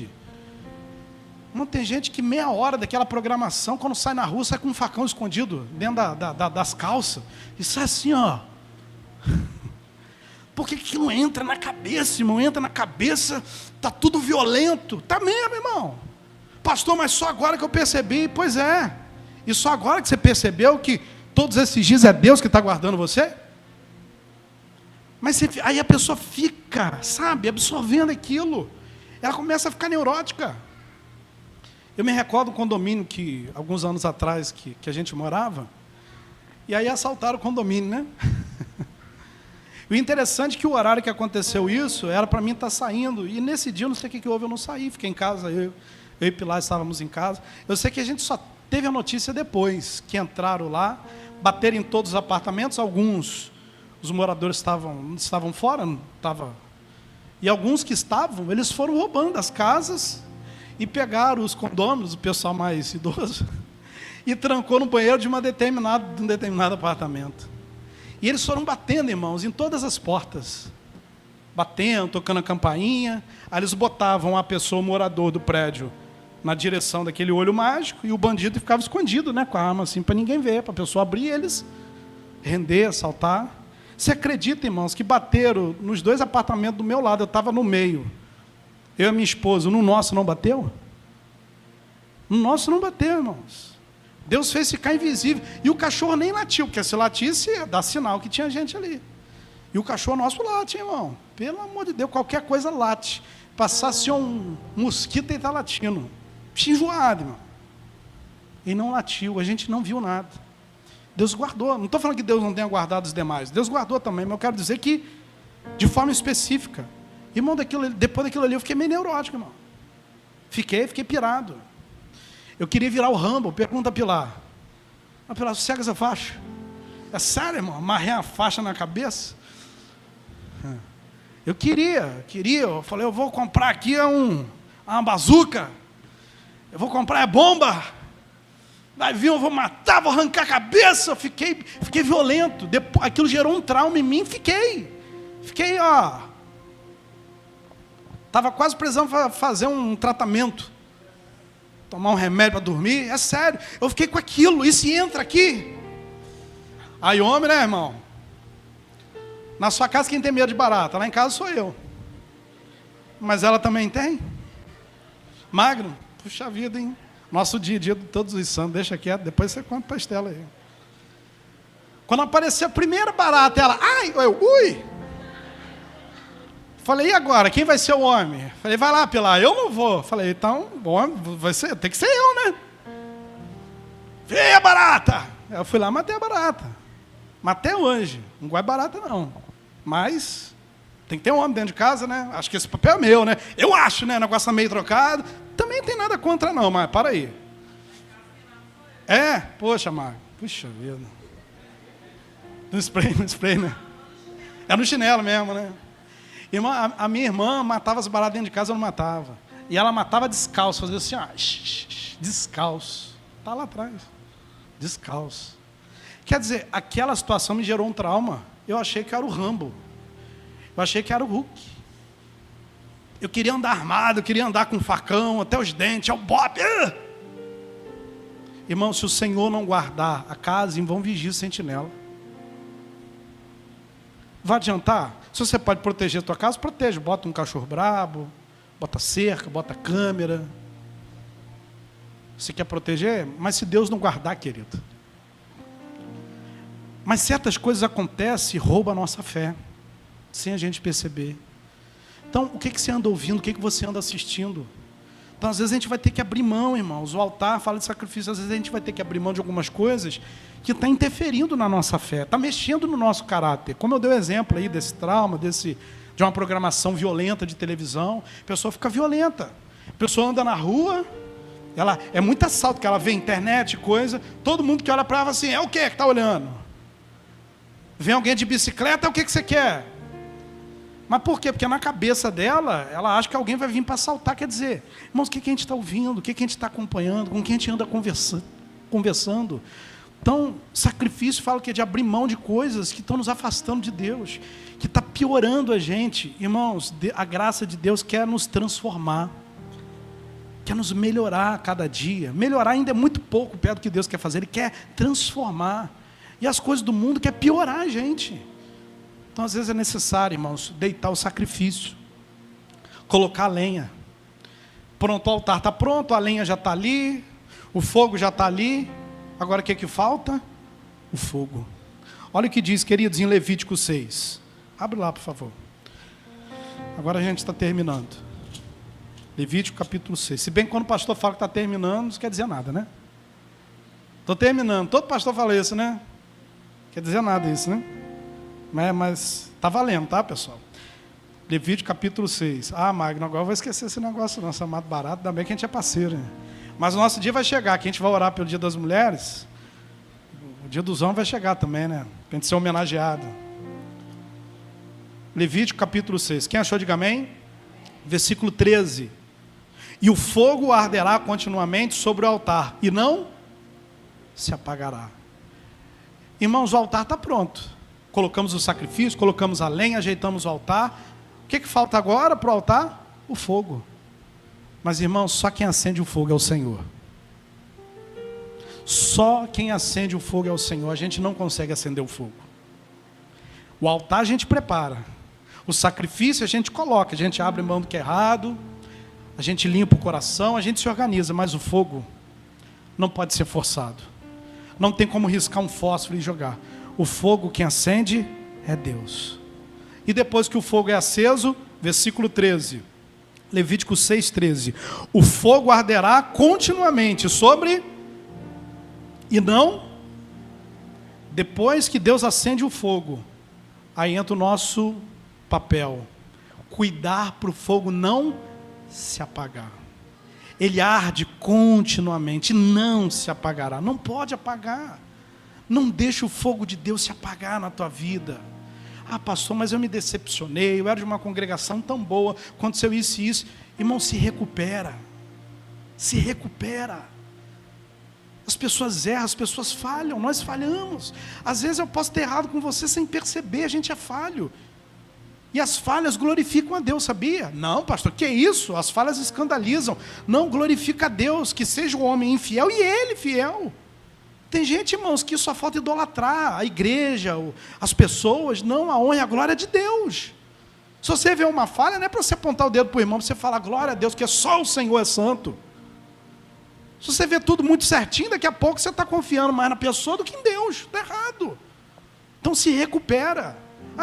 Não tem gente que meia hora daquela programação, quando sai na rua, sai com um facão escondido dentro das calças. E sai assim, ó. Por que não entra na cabeça, irmão? Entra na cabeça, tá tudo violento. Tá mesmo, irmão. Pastor, mas só agora que eu percebi. Pois é. E só agora que você percebeu que todos esses dias é Deus que está guardando você? Mas aí a pessoa fica, sabe, absorvendo aquilo. Ela começa a ficar neurótica. Eu me recordo do condomínio que, alguns anos atrás, que a gente morava, e aí assaltaram o condomínio, né? O interessante é que o horário que aconteceu isso, era para mim estar saindo, e nesse dia, eu não sei o que houve, eu não saí, fiquei em casa, eu e Pilar estávamos em casa. Eu sei que a gente só teve a notícia depois, que entraram lá, bateram em todos os apartamentos, alguns... Os moradores estavam fora, e alguns que estavam, eles foram roubando as casas e pegaram os condôminos, o pessoal mais idoso, e trancou no banheiro de um determinado apartamento. E eles foram batendo, irmãos, em todas as portas. Batendo, tocando a campainha. Aí eles botavam a pessoa, o morador do prédio, na direção daquele olho mágico, e o bandido ficava escondido, né, com a arma assim, para ninguém ver, para a pessoa abrir eles, render, assaltar. Você acredita, irmãos, que bateram nos 2 apartamentos do meu lado, eu estava no meio, eu e minha esposa, no nosso não bateu? No nosso não bateu, irmãos. Deus fez ficar invisível, e o cachorro nem latiu, porque se latisse, ia dar sinal que tinha gente ali. E o cachorro nosso late, irmão, pelo amor de Deus, qualquer coisa late. Passasse um mosquito e está latindo, enjoado, irmão. E não latiu, a gente não viu nada. Deus guardou. Não estou falando que Deus não tenha guardado os demais. Deus guardou também, mas eu quero dizer que, de forma específica. Irmão, depois daquilo ali, eu fiquei meio neurótico, irmão. Fiquei pirado. Eu queria virar o Rambo. Pergunta a Pilar. Pilar, sossega essa faixa. É sério, irmão? Amarrei a faixa na cabeça? Eu queria. Eu falei, eu vou comprar aqui uma bazuca. Eu vou comprar bomba. Vai vir, eu vou matar, vou arrancar a cabeça. Eu fiquei violento. Depois, aquilo gerou um trauma em mim. Fiquei, ó. Estava quase precisando fazer um tratamento. Tomar um remédio para dormir. É sério. Eu fiquei com aquilo. E se entra aqui? Aí homem, né, irmão? Na sua casa quem tem medo de barata? Lá em casa sou eu. Mas ela também tem? Magro? Puxa vida, hein? Nosso dia de todos os santos, deixa quieto, depois você conta para a Estela aí. Quando apareceu a primeira barata, ela, ai, ui! Falei, e agora? Quem vai ser o homem? Falei, vai lá, Pilar, eu não vou. Falei, então, o homem vai ser, tem que ser eu, né? Veio a barata! Eu fui lá, matei a barata. Matei hoje. Não gosto de barata, não. Mas tem que ter um homem dentro de casa, né? Acho que esse papel é meu, né? Eu acho, né? O negócio meio trocado. Também não tem nada contra, não, mas para aí. É? Poxa, Marco. Puxa vida. No spray, né? É no chinelo mesmo, né? Irmã, a minha irmã matava as baratas dentro de casa, eu não matava. E ela matava descalço, fazia assim, ó, descalço. Está lá atrás. Descalço. Quer dizer, aquela situação me gerou um trauma. Eu achei que era o Rambo. Eu achei que era o Hulk. Eu queria andar armado, eu queria andar com facão, até os dentes, é o Bob. Irmão, se o Senhor não guardar a casa, vão vigiar sentinela. Vai adiantar? Se você pode proteger a tua casa, protege. Bota um cachorro brabo, bota cerca, bota câmera. Você quer proteger? Mas se Deus não guardar, querido. Mas certas coisas acontecem e roubam a nossa fé, sem a gente perceber. Então, o que você anda ouvindo? O que você anda assistindo? Então, às vezes a gente vai ter que abrir mão, irmãos. O altar fala de sacrifício. Às vezes a gente vai ter que abrir mão de algumas coisas que estão interferindo na nossa fé, está mexendo no nosso caráter. Como eu dei o exemplo aí desse trauma, de uma programação violenta de televisão, a pessoa fica violenta. A pessoa anda na rua, ela é muito assalto, que ela vê internet, coisa, todo mundo que olha para ela assim, é o que está olhando? Vem alguém de bicicleta, é o que você quer? Mas por quê? Porque na cabeça dela, ela acha que alguém vai vir para assaltar. Quer dizer, irmãos, o que a gente está ouvindo? O que a gente está acompanhando? Com quem a gente anda conversando? Então, sacrifício fala que é de abrir mão de coisas que estão nos afastando de Deus, que está piorando a gente. Irmãos, a graça de Deus quer nos transformar, quer nos melhorar a cada dia. Melhorar ainda é muito pouco perto do que Deus quer fazer, Ele quer transformar. E as coisas do mundo quer piorar a gente. Então, às vezes é necessário, irmãos, deitar o sacrifício, colocar a lenha. Pronto, o altar está pronto, a lenha já está ali, o fogo já está ali. Agora o que falta? O fogo. Olha o que diz, queridos, em Levítico 6. Abre lá, por favor. Agora a gente está terminando. Levítico capítulo 6. Se bem que quando o pastor fala que está terminando, não quer dizer nada, né? Estou terminando. Todo pastor fala isso, né? Quer dizer nada isso, né? Mas está valendo, tá, pessoal? Levítico capítulo 6. Ah, Magno, agora eu vou esquecer esse negócio não. Chamado barato, ainda bem que a gente é parceiro, né? Mas o nosso dia vai chegar, que a gente vai orar pelo dia das mulheres. O dia dos homens vai chegar também, né? Para a gente ser homenageado. Levítico capítulo 6. Quem achou, diga amém. Versículo 13. E o fogo arderá continuamente sobre o altar, e não se apagará. Irmãos, o altar está pronto. Colocamos o sacrifício, colocamos a lenha, ajeitamos o altar. O que falta agora para o altar? O fogo. Mas, irmãos, só quem acende o fogo é o Senhor. Só quem acende o fogo é o Senhor. A gente não consegue acender o fogo. O altar a gente prepara. O sacrifício a gente coloca. A gente abre mão do que é errado. A gente limpa o coração. A gente se organiza. Mas o fogo não pode ser forçado. Não tem como riscar um fósforo e jogar. O fogo quem acende é Deus. E depois que o fogo é aceso, versículo 13. Levítico 6,13. O fogo arderá continuamente sobre... E não... Depois que Deus acende o fogo, aí entra o nosso papel. Cuidar para o fogo não se apagar. Ele arde continuamente, não se apagará. Não pode apagar. Não deixe o fogo de Deus se apagar na tua vida. Ah, pastor, mas eu me decepcionei, eu era de uma congregação tão boa, aconteceu isso e isso. Irmão, se recupera. Se recupera. As pessoas erram, as pessoas falham, nós falhamos. Às vezes eu posso ter errado com você sem perceber, a gente é falho. E as falhas glorificam a Deus, sabia? Não, pastor, que isso? As falhas escandalizam. Não, glorifica a Deus, que seja o homem infiel e ele fiel. Tem gente, irmãos, que só falta idolatrar a igreja, as pessoas, não, a honra e a glória é de Deus. Se você vê uma falha, não é para você apontar o dedo para o irmão, para você falar glória a Deus, que só o Senhor é santo. Se você vê tudo muito certinho, daqui a pouco você está confiando mais na pessoa do que em Deus. Está errado. Então se recupera.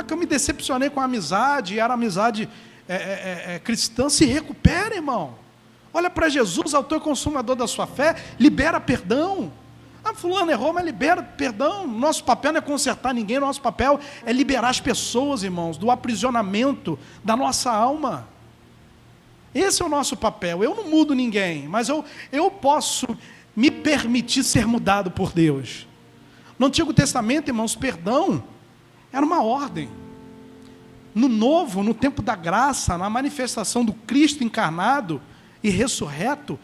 Que eu me decepcionei com a amizade, era amizade cristã, se recupera, irmão. Olha para Jesus, autor e consumador da sua fé, libera perdão. Fulano errou, mas libera perdão. Nosso papel não é consertar ninguém, nosso papel é liberar as pessoas, irmãos, do aprisionamento da nossa alma. Esse é o nosso papel. Eu não mudo ninguém, mas eu posso me permitir ser mudado por Deus. No Antigo Testamento, irmãos, perdão era uma ordem. No Novo, no tempo da graça, na manifestação do Cristo encarnado e ressurreto,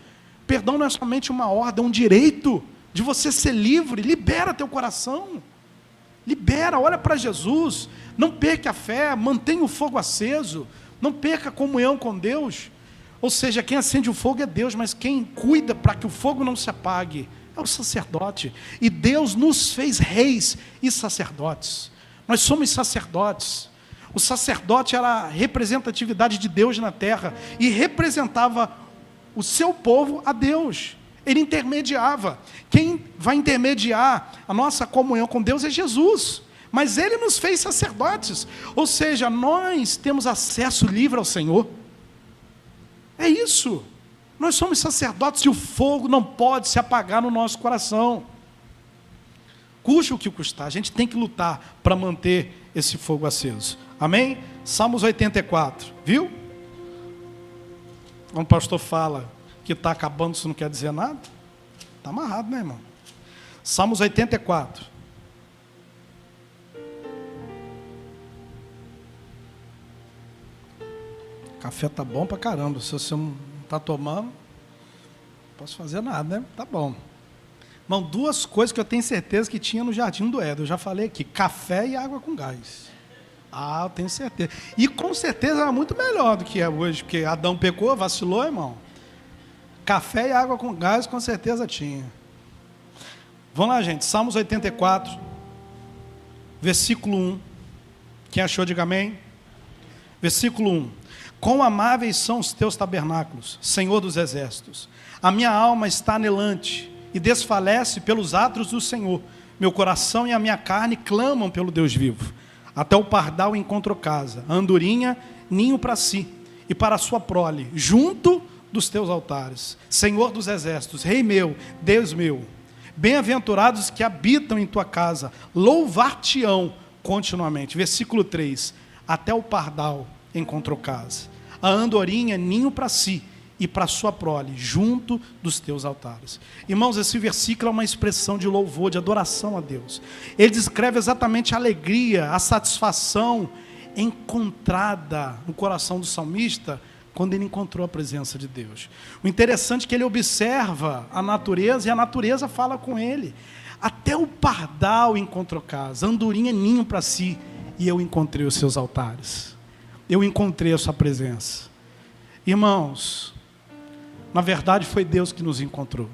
perdão não é somente uma ordem, é um direito de você ser livre. Libera teu coração. Libera, olha para Jesus. Não perca a fé, mantenha o fogo aceso. Não perca a comunhão com Deus. Ou seja, quem acende o fogo é Deus, mas quem cuida para que o fogo não se apague é o sacerdote. E Deus nos fez reis e sacerdotes. Nós somos sacerdotes. O sacerdote era a representatividade de Deus na terra e representava o seu povo a Deus. Ele intermediava. Quem vai intermediar a nossa comunhão com Deus é Jesus. Mas Ele nos fez sacerdotes. Ou seja, nós temos acesso livre ao Senhor. É isso. Nós somos sacerdotes e o fogo não pode se apagar no nosso coração. Custe o que custar, a gente tem que lutar para manter esse fogo aceso. Amém? Salmos 84, viu? Quando o pastor fala que está acabando, isso não quer dizer nada. Está amarrado, né, irmão? Salmos 84. Café tá bom pra caramba. Se você não está tomando, não posso fazer nada, né? Tá bom. Irmão, duas coisas que eu tenho certeza que tinha no Jardim do Éden. Eu já falei aqui, café e água com gás. Eu tenho certeza. E com certeza era muito melhor do que é hoje, porque Adão pecou, vacilou, irmão. Café e água com gás com certeza tinha. Vamos lá, gente. Salmos 84, versículo 1. Quem achou, diga amém. Versículo 1. Quão amáveis são os teus tabernáculos, Senhor dos exércitos. A minha alma está anelante e desfalece pelos atos do Senhor. Meu coração e a minha carne clamam pelo Deus vivo. Até o pardal encontrou casa, a andorinha, ninho para si, e para a sua prole, junto dos teus altares. Senhor dos exércitos, Rei meu, Deus meu, bem-aventurados que habitam em tua casa, louvar-te-ão continuamente. Versículo 3, até o pardal encontrou casa, a andorinha, ninho para si, e para a sua prole, junto dos teus altares. Irmãos, esse versículo é uma expressão de louvor, de adoração a Deus. Ele descreve exatamente a alegria, a satisfação encontrada no coração do salmista, quando ele encontrou a presença de Deus. O interessante é que ele observa a natureza, e a natureza fala com ele. Até o pardal encontrou casa, a andorinha, ninho para si, e eu encontrei os seus altares. Eu encontrei a sua presença. Irmãos, na verdade foi Deus que nos encontrou.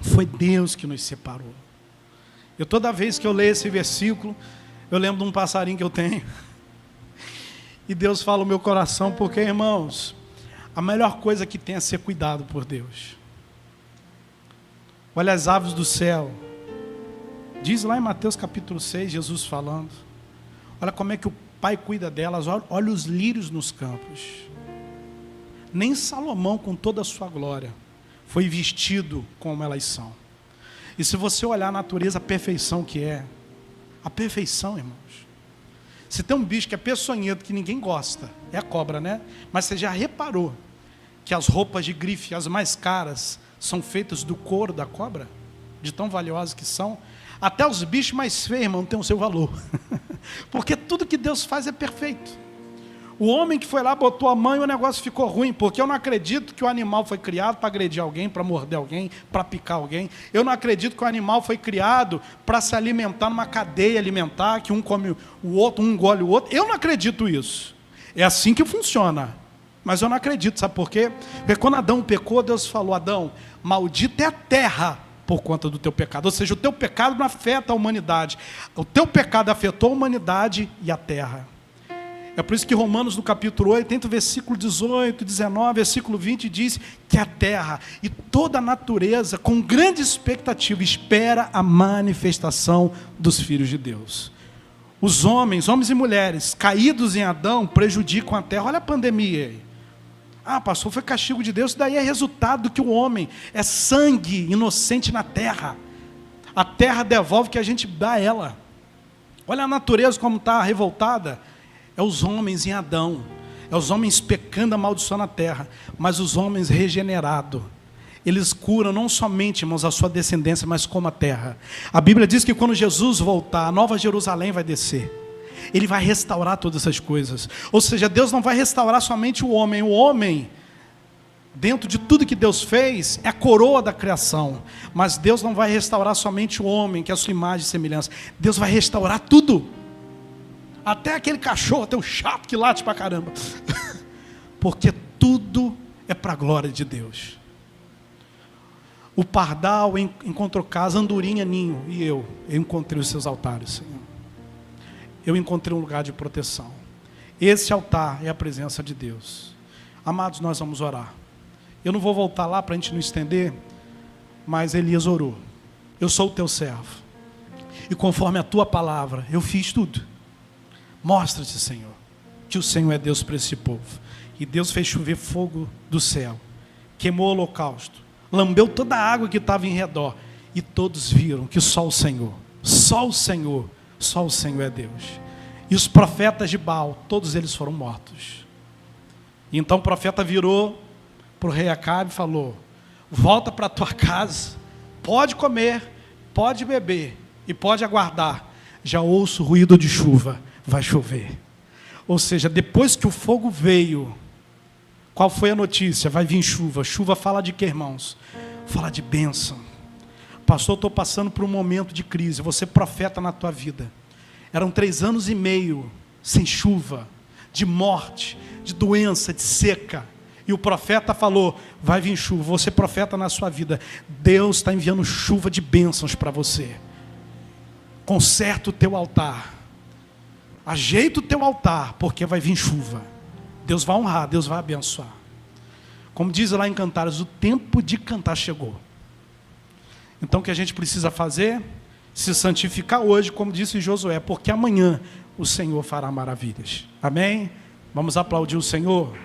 Foi Deus que nos separou. Toda vez que eu leio esse versículo, eu lembro de um passarinho que eu tenho. E Deus fala no meu coração, porque, irmãos, a melhor coisa que tem é ser cuidado por Deus. Olha as aves do céu. Diz lá em Mateus capítulo 6, Jesus falando. Olha como é que o Pai cuida delas. Olha os lírios nos campos. Nem Salomão, com toda a sua glória, foi vestido como elas são. E se você olhar a natureza, a perfeição que é, a perfeição, irmãos. Se tem um bicho que é peçonhento, que ninguém gosta, é a cobra, né? Mas você já reparou que as roupas de grife, as mais caras, são feitas do couro da cobra? De tão valiosas que são? Até os bichos mais feios, irmão, têm o seu valor. Porque tudo que Deus faz é perfeito. O homem que foi lá, botou a mão e o negócio ficou ruim, porque eu não acredito que o animal foi criado para agredir alguém, para morder alguém, para picar alguém. Eu não acredito que o animal foi criado para se alimentar numa cadeia alimentar, que um come o outro, um engole o outro. Eu não acredito isso. É assim que funciona. Mas eu não acredito, sabe por quê? Porque quando Adão pecou, Deus falou, Adão, maldita é a terra por conta do teu pecado. Ou seja, o teu pecado não afeta a humanidade. O teu pecado afetou a humanidade e a terra. É por isso que Romanos, no capítulo 8, entre o versículo 18, 19, versículo 20, diz que a terra e toda a natureza, com grande expectativa, espera a manifestação dos filhos de Deus. Os homens e mulheres, caídos em Adão, prejudicam a terra. Olha a pandemia aí. Ah, pastor, foi castigo de Deus. Isso daí é resultado do que o homem é sangue inocente na terra. A terra devolve o que a gente dá a ela. Olha a natureza como está revoltada. É os homens em Adão. É os homens pecando, amaldiçoando a terra. Mas os homens regenerados, eles curam não somente, irmãos, a sua descendência, mas como a terra. A Bíblia diz que quando Jesus voltar, a Nova Jerusalém vai descer. Ele vai restaurar todas essas coisas. Ou seja, Deus não vai restaurar somente o homem. O homem, dentro de tudo que Deus fez, é a coroa da criação. Mas Deus não vai restaurar somente o homem, que é a sua imagem e semelhança. Deus vai restaurar tudo. Até aquele cachorro, até o chato que late pra caramba. Porque tudo é para a glória de Deus. O pardal encontrou casa, a andorinha ninho, e eu encontrei os seus altares, Senhor. Eu encontrei um lugar de proteção. Esse altar é a presença de Deus. Amados, nós vamos orar. Eu não vou voltar lá para a gente não estender, mas Elias orou. Eu sou o teu servo, e conforme a tua palavra, eu fiz tudo. Mostra-te, Senhor, que o Senhor é Deus para esse povo. E Deus fez chover fogo do céu, queimou o holocausto, lambeu toda a água que estava em redor, e todos viram que só o Senhor é Deus. E os profetas de Baal, todos eles foram mortos. E então o profeta virou para o rei Acabe e falou: volta para a tua casa, pode comer, pode beber e pode aguardar. Já ouço o ruído de chuva, vai chover. Ou seja, depois que o fogo veio, qual foi a notícia? Vai vir chuva. Chuva fala de quê, irmãos? Fala de bênção. Pastor, eu estou passando por um momento de crise. Você profeta na tua vida. Eram 3 anos e meio sem chuva, de morte, de doença, de seca. E o profeta falou: vai vir chuva. Você profeta na sua vida. Deus está enviando chuva de bênçãos para você. Conserta o teu altar. Ajeita o teu altar, porque vai vir chuva. Deus vai honrar, Deus vai abençoar. Como diz lá em Cantares, o tempo de cantar chegou. Então o que a gente precisa fazer? Se santificar hoje, como disse Josué, porque amanhã o Senhor fará maravilhas. Amém? Vamos aplaudir o Senhor.